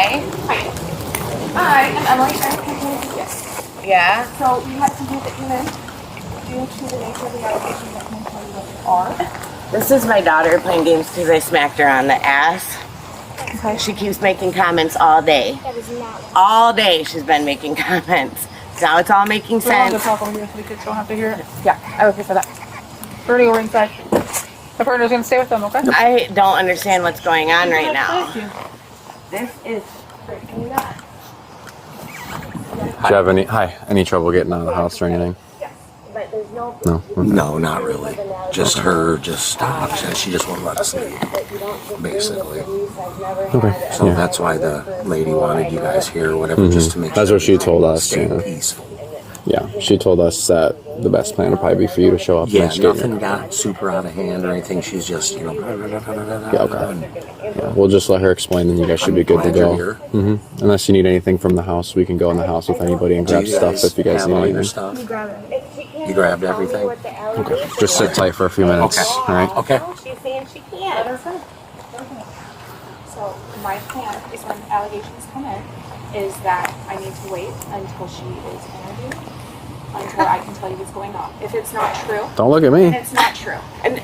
Hi. Hi, I'm Emily. Yes. Yeah? So we had something that came in due to the nature of the allegations that can tell you what they are. This is my daughter playing games because I smacked her on the ass. Okay. She keeps making comments all day. That is not. All day she's been making comments. Now it's all making We're on the sense. top over here so the kids don't have to hear it. Yeah, I'm okay for that. We're gonna go ringside. The partner's gonna stay with them, okay? I don't understand what's going on right now. Thank you. This is freaking nuts. Do you have any trouble getting out of the house or anything? But there's no... No? Okay. No, not really. Just her just stopped. She just won't let us leave, basically. Okay. So Yeah. that's why the lady wanted you guys here or whatever, just to make That's sure what she told us, stay yeah. peaceful. Yeah, she told us that the best plan would probably be for you to show up Yeah, and skate. nothing got super out of hand or anything. She's just, Yeah, okay. Yeah, we'll just let her explain, and you guys should be good to glad you're go. here. Unless you need anything from the house, we can go in the house with anybody and grab Do you stuff guys if you guys have need all your anything. stuff? You grab it. You grabbed everything? Okay. Just sit tight for a few minutes. Okay. All right. Okay. She's saying she Let can't. her finish. So my plan is when allegations come in, is that I need to wait until she is interviewed, until I can tell you what's going on. If it's not true, Don't look at me. it's not true. And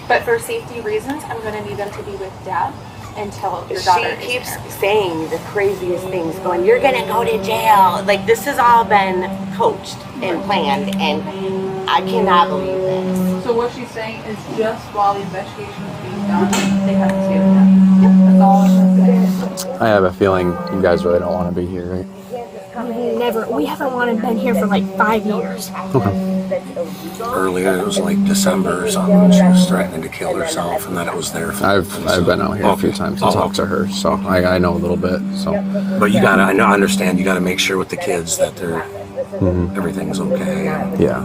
But for safety reasons, I'm gonna need them to be with Dad until your daughter she keeps is here. saying the craziest things, going, you're gonna go to jail. Like, this has all been coached and planned, and I cannot believe this. So what she's saying is just while the investigation is being done, they have to stay with them. That's all I'm saying. I have a feeling you guys really don't want to be here, right? We haven't wanted been here for like 5 years. Earlier, it was like December or something, and she was threatening to kill herself, and then it was there. I've been out here a few times to talk to her, so I know a little bit. So, But you gotta, I understand, you gotta make sure with the kids that they're, everything's okay. yeah.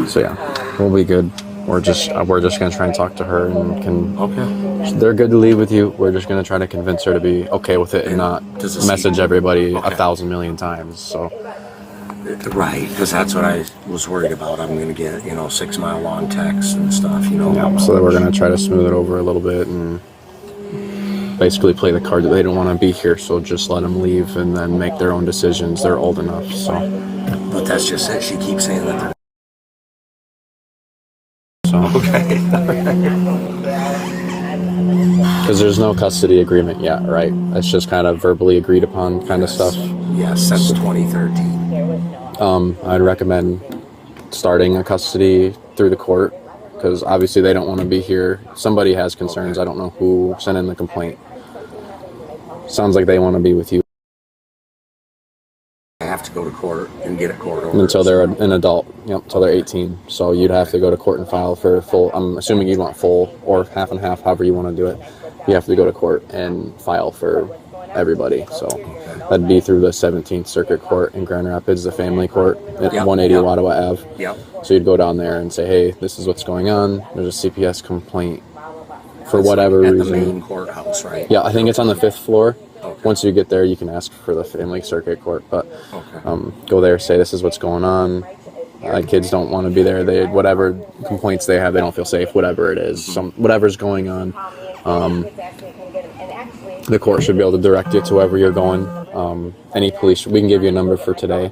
So yeah, we'll be good. We're just gonna try and talk to her and Okay. they're good to leave with you. We're just gonna try to convince her to be okay with it and not Does the message everybody Okay. 1,000 million times. So Right, because that's what I was worried about. I'm gonna get, 6 mile long texts and stuff, yeah, so that we're gonna try to smooth it over a little bit and basically play the card that they don't want to be here. So just let them leave and then make their own decisions. They're old enough. So But that's just it. She keeps saying that they're okay. Because there's no custody agreement yet, right? It's just kind of verbally agreed upon kind of stuff. Yes, since 2013. I'd recommend starting a custody through the court because obviously they don't want to be here. Somebody has concerns. I don't know who sent in the complaint. Sounds like they want to be with you I have to go to court and get a court order. until they're an adult. Yep, until they're 18. So you'd have to go to court and file for full. I'm assuming you'd want full or half and half, however you want to do it. You have to go to court and file for everybody. So that'd be through the 17th Circuit Court in Grand Rapids, the family court at 180 Ottawa Ave. Yep. So you'd go down there and say, hey, this is what's going on. There's a CPS complaint for whatever At reason. the main courthouse, right? Yeah, I think it's on the 5th floor. Okay. Once you get there, you can ask for the family circuit court. But Okay. go there, say this is what's going on. Kids don't want to be there. They whatever complaints they have, they don't feel safe. Whatever it is, whatever's going on. The court should be able to direct you to wherever you're going. Any police, we can give you a number for today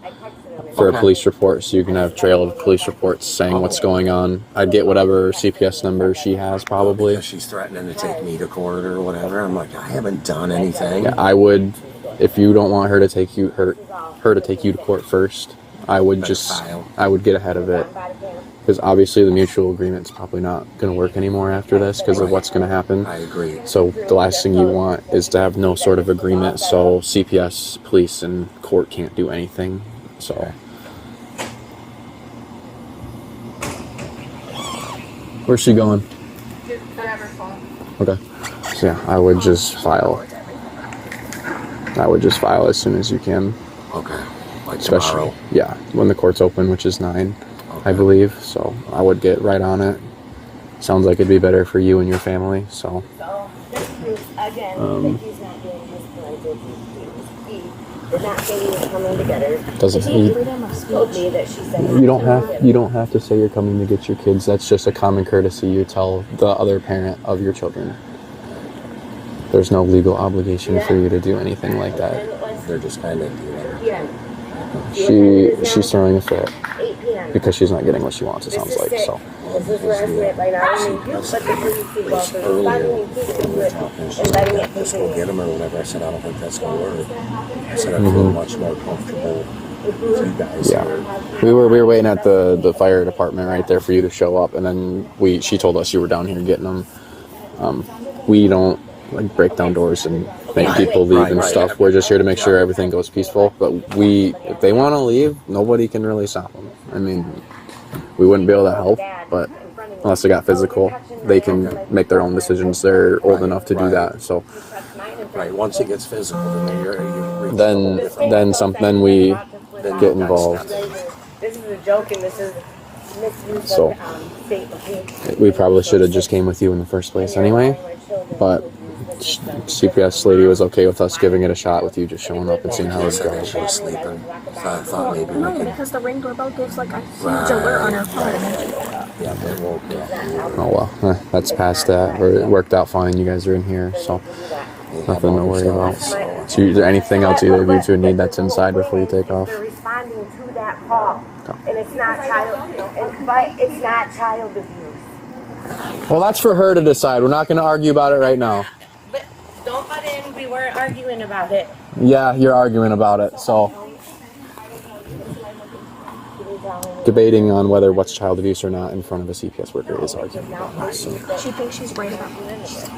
for a police report, so you can have trail of police reports saying what's going on. I'd get whatever CPS number she has, probably. Because she's threatening to take me to court or whatever. I'm like, I haven't done anything. Yeah, I would, if you don't want her to take you her to take you to court first, I would I would get ahead of it. Because obviously the mutual agreement's probably not going to work anymore after this because of what's going to happen. I agree. So the last thing you want is to have no sort of agreement, so CPS, police, and court can't do anything. So where's she going? Whatever phone. Okay. So yeah, I would just file. As soon as you can. Okay. Like Especially, tomorrow. yeah, when the court's open, which is 9, I believe. So I would get right on it. Sounds like it'd be better for you and your family. So So this proves again that he's not doing his forensic duties. He did not say he was coming to get her. doesn't He told me that she said you don't have to say you're coming to get your kids. That's just a common courtesy you tell the other parent of your children. There's no legal obligation for you to do anything like that. They're just kind of doing it. She's throwing a fit because she's not getting what she wants, it sounds like. So This is where I'm at right now. I mean, you put the police well for Earlier, responding we were talking, she's and like, letting it let's go continue. get them or whatever. I said, I don't think that's going to work. I said, I feel much more comfortable with you guys yeah, here. we were waiting at the fire department right there for you to show up, and then she told us you were down here getting them. We don't like break down doors and make people leave and stuff. We're just here to make sure everything goes peaceful. But if they want to leave, nobody can really stop them. I mean, we wouldn't be able to help, but unless they got physical, they can make their own decisions. They're old enough to do that. So Right, once it gets physical, then we get involved. This is a joke and this is misuse So of state location. we probably should have just came with you in the first place anyway. But CPS lady was okay with us giving it a shot with you just showing up and seeing how it said that goes. she was sleeping. So I thought maybe we No, could. because the Ring doorbell gives like a huge alert on her phone. Yeah, they woke up. Oh well, that's past that. It worked out fine. You guys are in here, so nothing to worry about. So is there anything else either of you two need that's inside before you take off? They're responding to that call, and it's not child abuse. Well, that's for her to decide. We're not going to argue about it right now. But don't butt in. We weren't arguing about it. Yeah, you're arguing about it, so debating on whether what's child abuse or not in front of a CPS worker is arguing about it. So. She thinks she's right about it.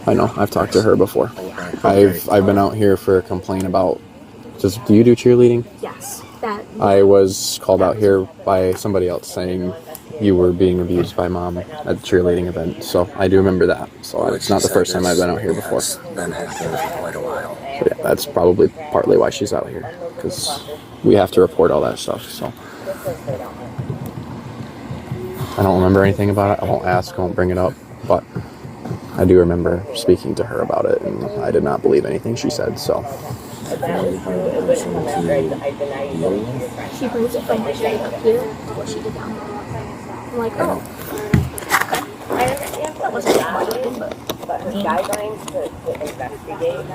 I know. I've talked to her before. I've been out here for a complaint about. Do you do cheerleading? Yes. That. I was called out here by somebody else saying you were being abused by mom at the cheerleading event. So I do remember that. So it's not the first time I've been out here before. It's been happening for quite a while. So yeah, that's probably partly why she's out here, because we have to report all that stuff. So I don't remember anything about it. I won't ask. I won't bring it up. But I do remember speaking to her about it, and I did not believe anything she said. So. She brings it from her shade up here to what she did down there. I'm like, oh. That wasn't that much, But her guidelines to investigate.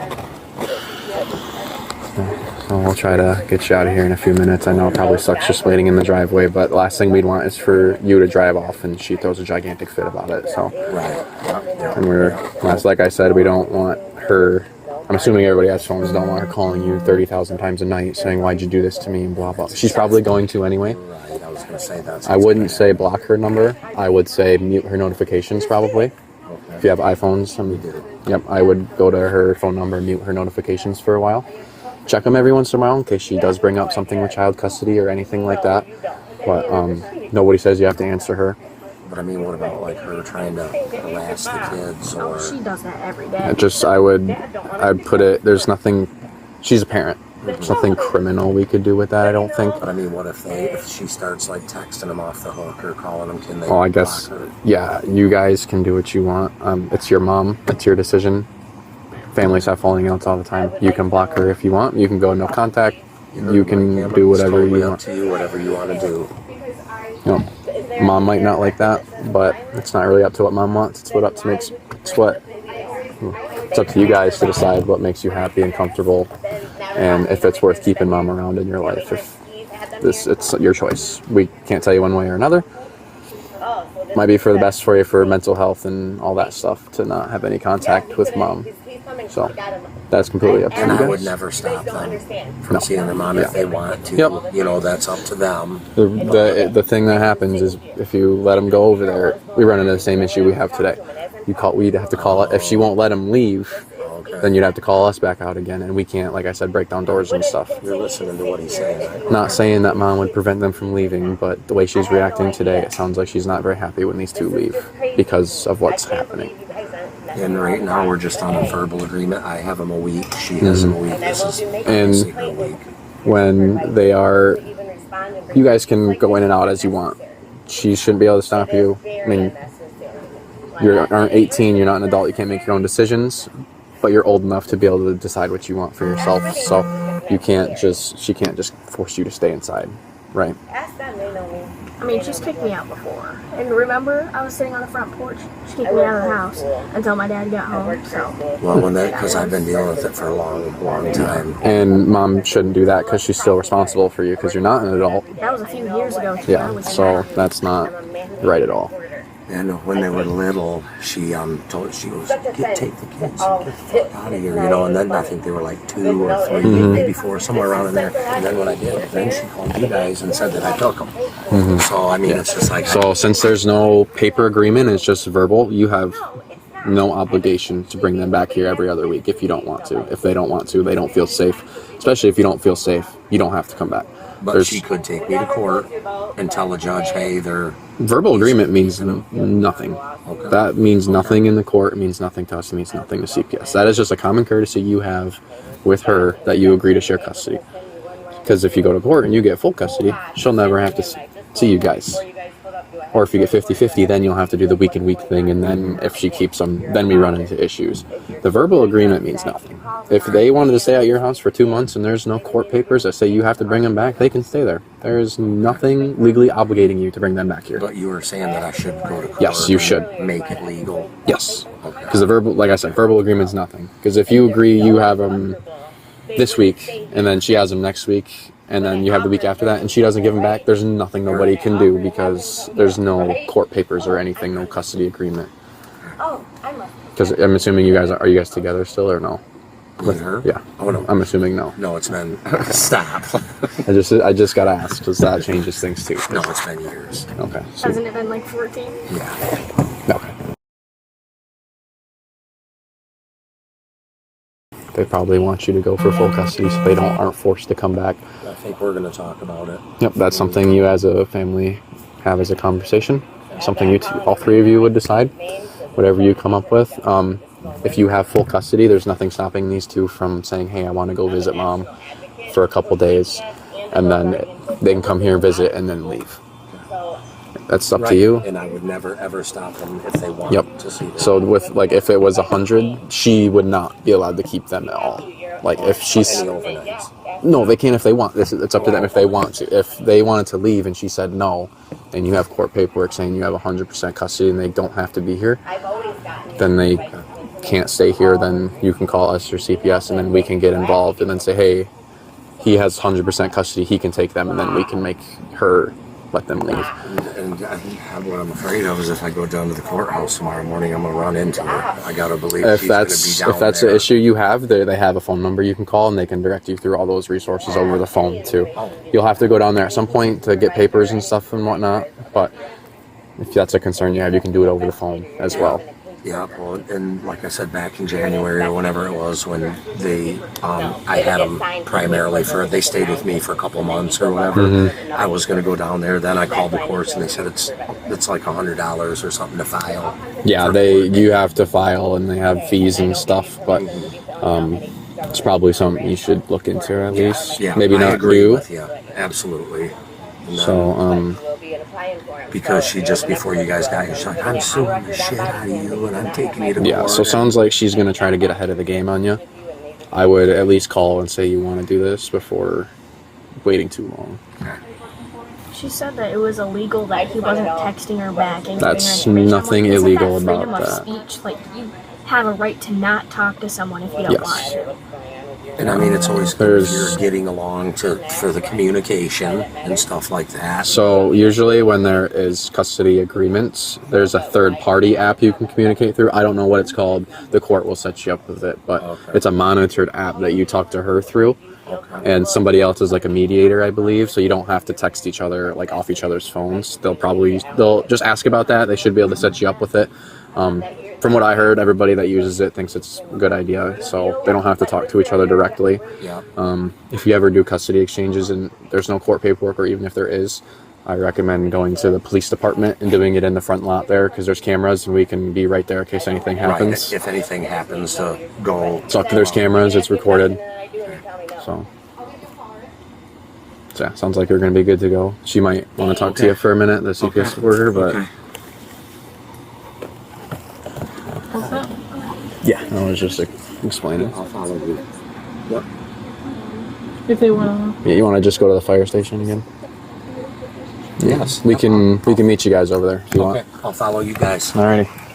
So we'll try to get you out of here in a few minutes. I know it probably sucks just waiting in the driveway, but the last thing we'd want is for you to drive off and she throws a gigantic fit about it. So, and like I said, we don't want her. I'm assuming everybody has phones. Don't want her calling you 30,000 times a night saying, "Why'd you do this to me?" and blah blah. She's probably going to anyway. Right, I was going to say that. I wouldn't say block her number. I would say mute her notifications probably. Okay. If you have iPhones, yep, I would go to her phone number and mute her notifications for a while. Check them every once in a while in case she does bring up something with child custody or anything like that. But nobody says you have to answer her. But I mean, what about like her trying to harass the kids or? she does that every day. I'd put it. There's nothing. She's a parent. There's nothing criminal we could do with that. I don't think. But I mean, what if she starts like texting them off the hook or calling them? Can they? Well, I guess. block her? Yeah, you guys can do what you want. It's your mom. It's your decision. Families have falling outs all the time. You can block her if you want. You can go no contact. You can do whatever you want. To you, whatever you want to do. You know, mom might not like that, but it's not really up to what mom wants. It's up to you guys to decide what makes you happy and comfortable, and if it's worth keeping mom around in your life. It's your choice. We can't tell you one way or another. Might be for the best for you for mental health and all that stuff to not have any contact with mom. So that's completely up to you And I would guys. never stop them from seeing their mom if they want to. Yep. You know, that's up to them. The thing that happens is if you let them go over there, we run into the same issue we have today. We'd have to call it if she won't let them leave. Okay. Then you'd have to call us back out again, and we can't, like I said, break down doors and stuff. You're listening to what he's saying. Right? Not saying that mom would prevent them from leaving, but the way she's reacting today, it sounds like she's not very happy when these two leave because of what's happening. And right now we're just on a verbal agreement. I have them a week. She has them a week. This is obviously her week. When they are, you guys can go in and out as you want. She shouldn't be able to stop you. I mean, you aren't 18, you're not an adult, you can't make your own decisions, but you're old enough to be able to decide what you want for yourself. So she can't just force you to stay inside, right? Ask them, they know me. I mean, she's kicked me out before. And remember, I was sitting on the front porch. She kicked me out of the house until my dad got home. So. Well, because I've been dealing with it for a long time. And mom shouldn't do that because she's still responsible for you because you're not an adult. That was a few years ago. Too. Yeah, so that's not right at all. And when they were little, she told she goes, take the kids, get the fuck out of here, And then I think they were like 2 or 3, maybe 4, somewhere around in there. And then when I did, then she called you guys and said that I took them. So I mean, it's just like. So since there's no paper agreement, it's just verbal. You have no obligation to bring them back here every other week if you don't want to. If they don't want to, they don't feel safe. Especially if you don't feel safe, you don't have to come back. But she could take me to court and tell the judge, hey, they're... Verbal agreement means nothing. Okay. That means nothing in the court. It means nothing to us. It means nothing to CPS. That is just a common courtesy you have with her that you agree to share custody. Because if you go to court and you get full custody, she'll never have to see you guys. Or if you get 50-50, then you'll have to do the week and week thing, and then if she keeps them, then we run into issues. The verbal agreement means nothing. If they wanted to stay at your house for 2 months and there's no court papers that say you have to bring them back, they can stay there. There is nothing legally obligating you to bring them back here. But you were saying that I should go to court. Yes, you should. Make it legal. Yes. Because the verbal, like I said, verbal agreement is nothing. Because if you agree you have them this week, and then she has them next week, and then you have the week after that, and she doesn't give them back, there's nothing nobody can do because there's no court papers or anything, no custody agreement. Because I'm assuming you guys are you guys together still or no? With her? Yeah. Oh no. I'm assuming no. No, it's been stop. I just gotta ask because that changes things too. No, it's been years. Okay. So, Hasn't it been like 14? Yeah. okay. They probably want you to go for full custody so they aren't forced to come back. I think we're going to talk about it. Yep, that's something you as a family have as a conversation. Something all 3 of you would decide, whatever you come up with. If you have full custody, there's nothing stopping these 2 from saying, hey, I want to go visit mom for a couple days, and then they can come here, visit, and then leave. That's up to you. And I would never ever stop them if they wanted to see them. So with if it was 100, she would not be allowed to keep them at all. Like if she's no, they can if they want. It's up to them if they want to. If they wanted to leave and she said no, and you have court paperwork saying you have 100% custody and they don't have to be here, then they can't stay here. Then you can call us or CPS and then we can get involved and then say, hey, he has 100% custody. He can take them, and then we can make her let them leave. And what I'm afraid of is if I go down to the courthouse tomorrow morning, I'm going to run into her. I got to believe she's going to be down there. If that's the issue you have, they have a phone number you can call, and they can direct you through all those resources over the phone, too. You'll have to go down there at some point to get papers and stuff and whatnot, but if that's a concern you have, you can do it over the phone as well. Yeah, well, and like I said, back in January or whenever it was, when they, I had them primarily they stayed with me for a couple months or whatever. Mm-hmm. I was going to go down there. Then I called the courts and they said it's like $100 or something to file. Yeah, you have to file and they have fees and stuff, but it's probably something you should look into at least. Yeah, maybe not you. With you. Absolutely. And, so, because she just before you guys got here, she's like, I'm suing the shit out of you and I'm taking you to court. Yeah, so sounds like she's going to try to get ahead of the game on you. I would at least call and say you want to do this before waiting too long. She said that it was illegal that he wasn't texting her back. And That's her nothing like, illegal that freedom about of that. Speech, like you have a right to not talk to someone if you don't want to. And I mean, it's always good if you're getting along for the communication and stuff like that. So usually when there is custody agreements, there's a third-party app you can communicate through. I don't know what it's called. The court will set you up with it, but it's a monitored app that you talk to her through. And somebody else is like a mediator, I believe, so you don't have to text each other like off each other's phones. They'll just ask about that. They should be able to set you up with it. From what I heard, everybody that uses it thinks it's a good idea, so they don't have to talk to each other directly. Yeah. If you ever do custody exchanges and there's no court paperwork, or even if there is, I recommend going to the police department and doing it in the front lot there, because there's cameras and we can be right there in case anything happens. Right. If anything happens to go. So there's cameras, it's recorded. So yeah, sounds like you're going to be good to go. She might want to talk to you for a minute, the CPS worker, but... Okay. What's that? Yeah, I was just explaining. I'll follow you. What? If they want to. Yeah, you want to just go to the fire station again? Yes. We can meet you guys over there if you Okay. I'll follow you guys. want. Alrighty.